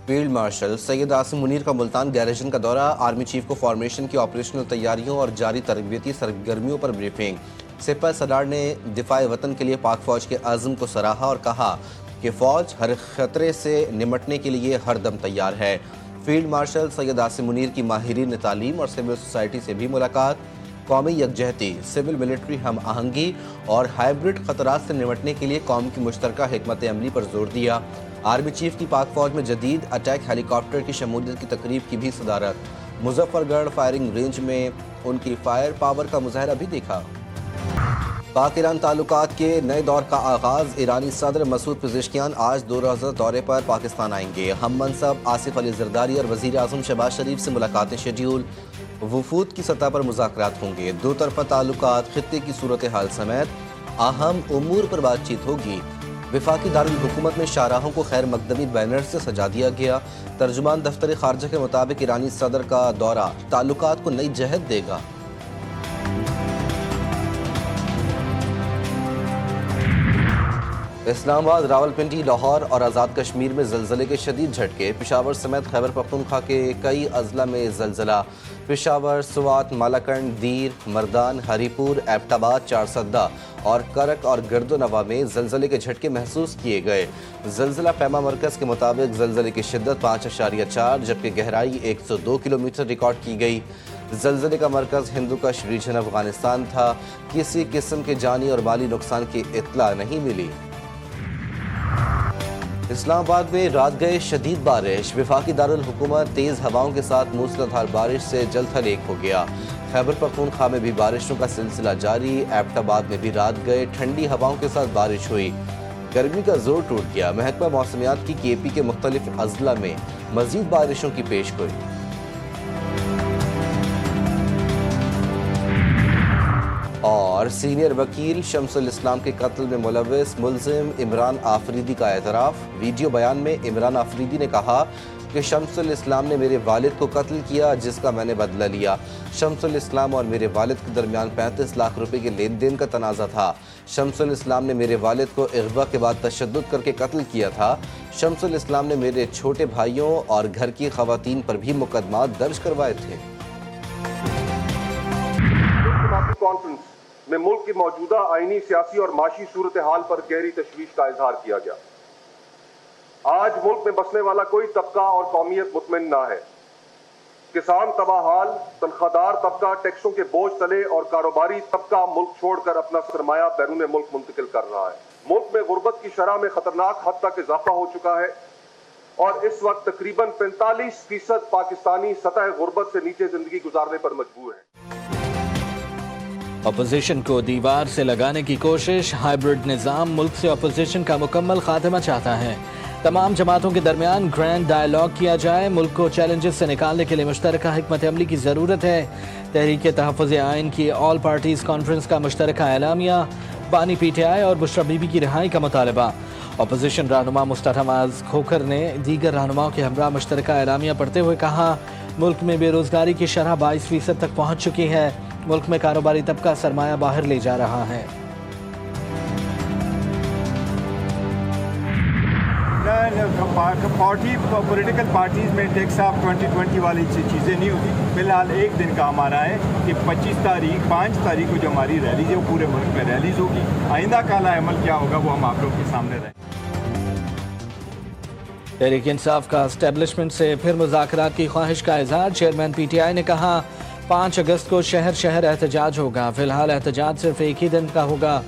Field marshal Syed Asim Munir کا Multan garrison کا دورہ، آرمی چیف کو فارمیشن کی آپریشنل تیاریوں اور جاری تربیتی سرگرمیوں پر بریفنگ۔ سپہ سالار نے دفاع وطن کے لیے پاک فوج کے عزم کو سراہا اور کہا کہ فوج ہر خطرے سے نمٹنے کے لیے ہر دم تیار ہے۔ فیلڈ مارشل سید عاصم منیر کی ماہرین تعلیم اور سول سوسائٹی سے بھی ملاقات، قومی یکجہتی، سول ملٹری ہم آہنگی اور ہائبرڈ خطرات سے نمٹنے کے لیے قوم کی مشترکہ حکمت عملی پر زور دیا۔ آرمی چیف کی پاک فوج میں جدید اٹیک ہیلی کاپٹر کی شمولیت کی تقریب کی بھی صدارت، مظفر گڑھ فائرنگ رینج میں ان کی فائر پاور کا مظاہرہ بھی دیکھا۔ پاک ایران تعلقات کے نئے دور کا آغاز، ایرانی صدر مسعود پزشکیان آج 2 روزہ دورے پر پاکستان آئیں گے۔ ہم منصب آصف علی زرداری اور وزیر اعظم شہباز شریف سے ملاقاتیں شیڈیول، وفود کی سطح پر مذاکرات ہوں گے۔ دو طرفہ تعلقات، خطے کی صورتحال سمیت اہم امور پر بات چیت ہوگی۔ وفاقی دارالحکومت میں شاہراہوں کو خیر مقدمی بینر سے سجا دیا گیا۔ ترجمان دفتر خارجہ کے مطابق ایرانی صدر کا دورہ تعلقات کو نئی جہت دے گا۔ اسلام آباد، راولپنڈی، لاہور اور آزاد کشمیر میں زلزلے کے شدید جھٹکے، پشاور سمیت خیبر پختونخوا کے کئی اضلاع میں زلزلہ، پشاور، سوات، مالاکنڈ، دیر، مردان، ہری پور، ایبٹ آباد، چارسدہ اور کرک اور گردونوا میں زلزلے کے جھٹکے محسوس کیے گئے۔ زلزلہ پیما مرکز کے مطابق زلزلے کی شدت 5.4 جبکہ گہرائی 102 کلومیٹر ریکارڈ کی گئی۔ زلزلے کا مرکز ہندوکش ریجن افغانستان تھا۔ کسی قسم کے جانی اور مالی نقصان کی اطلاع نہیں ملی۔ اسلام آباد میں رات گئے شدید بارش، وفاقی دارالحکومت تیز ہواؤں کے ساتھ موسلادھار بارش سے جل تھل ایک ہو گیا۔ خیبر پختونخوا میں بھی بارشوں کا سلسلہ جاری، ایبٹ آباد میں بھی رات گئے ٹھنڈی ہواؤں کے ساتھ بارش ہوئی، گرمی کا زور ٹوٹ گیا۔ محکمہ موسمیات کی کے پی کے مختلف اضلاع میں مزید بارشوں کی پیشگوئی۔ اور سینئر وکیل شمس الاسلام کے قتل میں ملوث ملزم عمران آفریدی کا اعتراف۔ ویڈیو بیان میں عمران آفریدی نے کہا کہ شمس الاسلام نے میرے والد کو قتل کیا جس کا میں نے بدلہ لیا۔ شمس الاسلام اور میرے والد کے درمیان 35 لاکھ روپے کے لین دین کا تنازع تھا۔ شمس الاسلام نے میرے والد کو اغوا کے بعد تشدد کر کے قتل کیا تھا۔ شمس الاسلام نے میرے چھوٹے بھائیوں اور گھر کی خواتین پر بھی مقدمات درج کروائے تھے۔ میں ملک کی موجودہ آئینی، سیاسی اور معاشی صورتحال پر گہری تشویش کا اظہار کیا گیا۔ آج ملک میں بسنے والا کوئی طبقہ اور قومیت مطمئن نہ ہے۔ کسان تباہ حال، تنخواہ دار طبقہ ٹیکسوں کے بوجھ تلے اور کاروباری طبقہ ملک چھوڑ کر اپنا سرمایہ بیرون ملک منتقل کر رہا ہے۔ ملک میں غربت کی شرح میں خطرناک حد تک اضافہ ہو چکا ہے اور اس وقت تقریباً 45% پاکستانی سطح غربت سے نیچے زندگی گزارنے پر مجبور ہیں۔ اپوزیشن کو دیوار سے لگانے کی کوشش، ہائبرڈ نظام ملک سے اپوزیشن کا مکمل خاتمہ چاہتا ہے۔ تمام جماعتوں کے درمیان گرینڈ ڈائیلاگ کیا جائے، ملک کو چیلنجز سے نکالنے کے لیے مشترکہ حکمت عملی کی ضرورت ہے۔ تحریک تحفظ آئین کی آل پارٹیز کانفرنس کا مشترکہ اعلامیہ، بانی پی ٹی آئی اور بشرا بی بی کی رہائی کا مطالبہ۔ اپوزیشن رہنما مستحماز کھوکھر نے دیگر رہنماؤں کے ہمراہ مشترکہ اعلامیہ پڑھتے ہوئے کہا، ملک میں بے روزگاری کی شرح 22% تک پہنچ چکی ہے، ملک میں کاروباری طبقہ سرمایہ باہر لے جا رہا ہے۔ پولیٹیکل پارٹیز میں ٹیکس آف 2020 والی چیزیں نہیں ہوتی۔ فی الحال ایک دن کا ہمارا ہے کہ 5 تاریخ کو جو ہماری ریلیز ہے وہ پورے ملک میں ریلیز ہوگی۔ آئندہ کالا عمل کیا ہوگا وہ ہم آپ لوگ کے سامنے رہیں۔ تحریک انصاف کا اسٹیبلشمنٹ سے پھر مذاکرات کی خواہش کا اظہار، چیئرمین پی ٹی آئی نے کہا 5 اگست کو شہر شہر احتجاج ہوگا، فی الحال احتجاج صرف ایک ہی دن کا ہوگا۔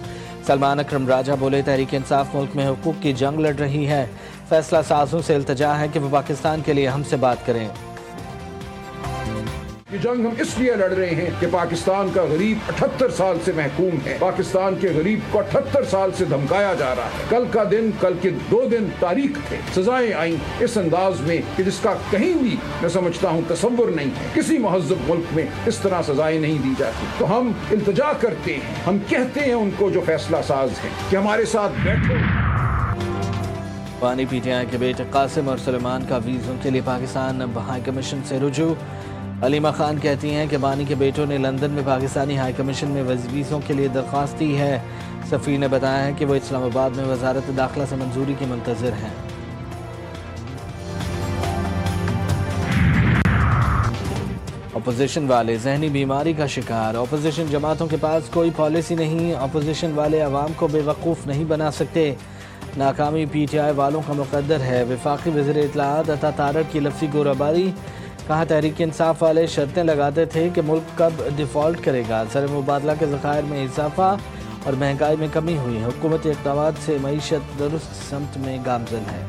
سلمان اکرم راجہ بولے، تحریک انصاف ملک میں حقوق کی جنگ لڑ رہی ہے، فیصلہ سازوں سے التجا ہے کہ وہ پاکستان کے لیے ہم سے بات کریں۔ یہ جنگ ہم اس لیے لڑ رہے ہیں کہ پاکستان کا غریب 78 سال سے محکوم ہے، پاکستان کے غریب کو 78 سال سے دھمکایا جا رہا ہے۔ کل کا دن، کل کے 2 دن تاریخ تھے، سزائیں آئیں اس انداز میں کہ جس کا کہیں بھی میں سمجھتا ہوں تصور نہیں ہے، کسی مہذب ملک میں اس طرح سزائیں نہیں دی جاتی۔ تو ہم التجا کرتے ہیں، ہم کہتے ہیں ان کو جو فیصلہ ساز ہیں کہ ہمارے ساتھ بیٹھو۔ بانی پی ٹی آئی کے بیٹے قاسم اور سلیمان کا ویزوں کے لیے پاکستان ہائی کمیشن سے رجوع۔ علیمہ خان کہتی ہیں کہ بانی کے بیٹوں نے لندن میں پاکستانی ہائی کمیشن میں ویزوں کے لیے درخواست دی ہے۔ سفیر نے بتایا ہے کہ وہ اسلام آباد میں وزارت داخلہ سے منظوری کی منتظر ہیں۔ اپوزیشن والے ذہنی بیماری کا شکار، اپوزیشن جماعتوں کے پاس کوئی پالیسی نہیں، اپوزیشن والے عوام کو بے وقوف نہیں بنا سکتے، ناکامی پی ٹی آئی والوں کا مقدر ہے، وفاقی وزیر اطلاعات عطا تارڑ کی لفظی گورباری، کہا تحریک انصاف والے شرطیں لگاتے تھے کہ ملک کب ڈیفالٹ کرے گا، زر مبادلہ کے ذخائر میں اضافہ اور مہنگائی میں کمی ہوئی، حکومتی اقدامات سے معیشت درست سمت میں گامزن ہے۔